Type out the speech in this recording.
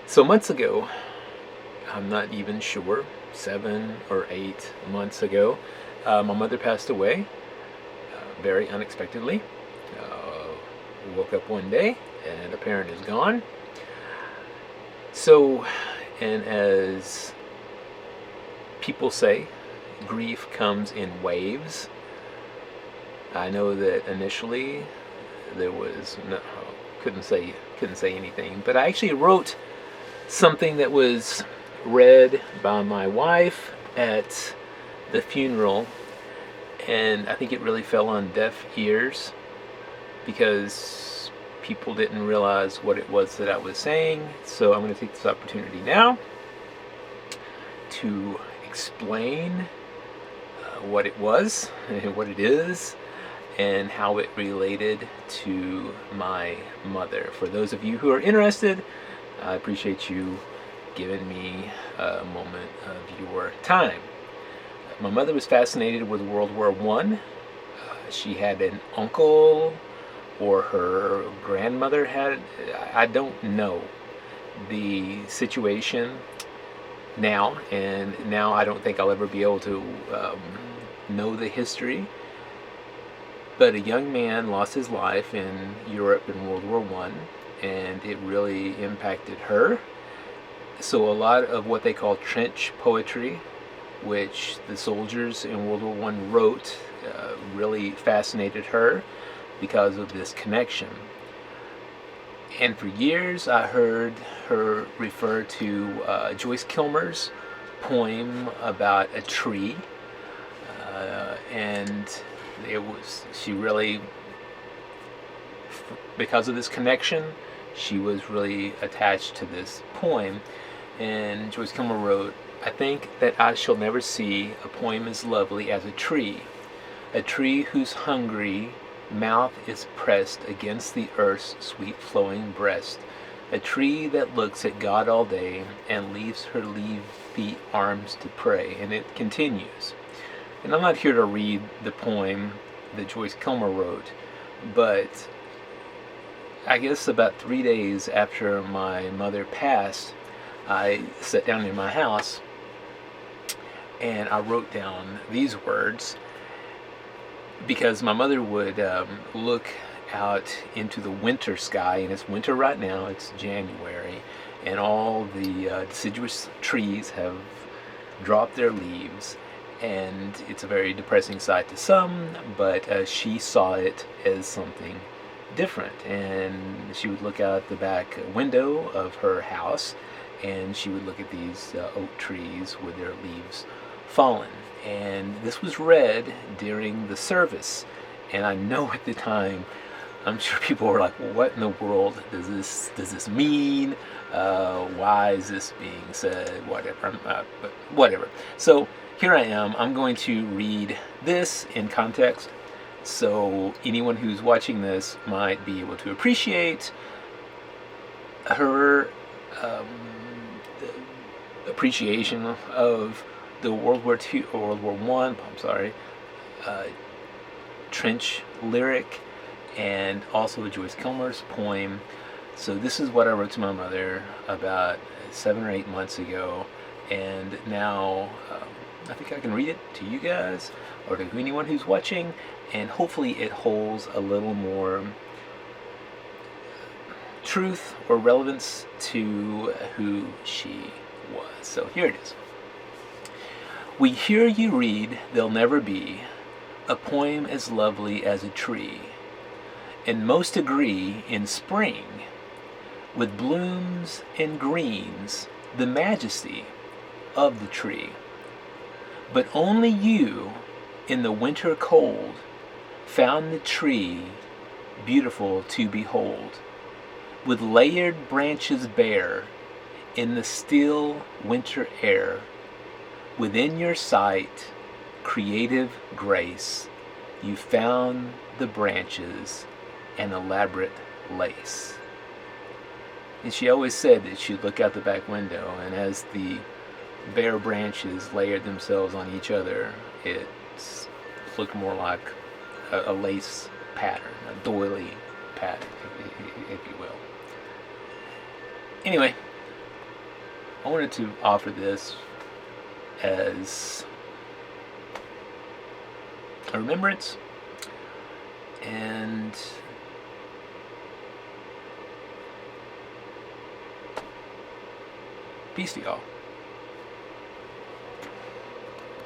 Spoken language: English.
So months ago, I'm not even sure, 7 or 8 months ago, my mother passed away very unexpectedly. Woke up one day and a parent is gone. So, and as people say, grief comes in waves. I know that initially there was no, couldn't say anything, but I actually wrote something that was read by my wife at the funeral, and I think it really fell on deaf ears because people didn't realize what it was that I was saying. So I'm going to take this opportunity now to explain what it was and what it is and how it related to my mother. For those of you who are interested, I appreciate you giving me a moment of your time. My mother was fascinated with World War I. She had an uncle, or her grandmother had, I don't know the situation now, and now I don't think I'll ever be able to know the history. But a young man lost his life in Europe in World War I, and it really impacted her. So a lot of what they call trench poetry, which the soldiers in World War I wrote, really fascinated her because of this connection. And for years I heard her refer to Joyce Kilmer's poem about a tree, and she really, because of this connection, she was really attached to this poem. And Joyce Kilmer wrote, "I think that I shall never see a poem as lovely as a tree whose hungry mouth is pressed against the earth's sweet flowing breast, a tree that looks at God all day and leaves her leafy arms to pray." And it continues. And I'm not here to read the poem that Joyce Kilmer wrote, but I guess about 3 days after my mother passed, I sat down in my house and I wrote down these words, because my mother would look out into the winter sky, and it's winter right now, it's January, and all the deciduous trees have dropped their leaves, and it's a very depressing sight to some, but she saw it as something different. And she would look out the back window of her house, and she would look at these oak trees with their leaves fallen. And this was read during the service, and I know at the time, I'm sure people were like, well, what in the world does this mean? Why is this being said? Whatever. But whatever. So here I am. I'm going to read this in context, so anyone who's watching this might be able to appreciate her appreciation of the World War II or World War One. I'm sorry, trench lyric, and also Joyce Kilmer's poem. So this is what I wrote to my mother about 7 or 8 months ago, and now I think I can read it to you guys or to anyone who's watching, and hopefully it holds a little more truth or relevance to who she was. So here it is. We hear you read, there'll never be a poem as lovely as a tree, and most agree in spring, with blooms and greens, the majesty of the tree. But only you, in the winter cold, found the tree beautiful to behold, with layered branches bare in the still winter air. Within your sight, creative grace, you found the branches an elaborate lace. And she always said that she'd look out the back window, and as the bare branches layered themselves on each other, it looked more like a lace pattern, a doily pattern, if you will. Anyway, I wanted to offer this as a remembrance, and peace to y'all.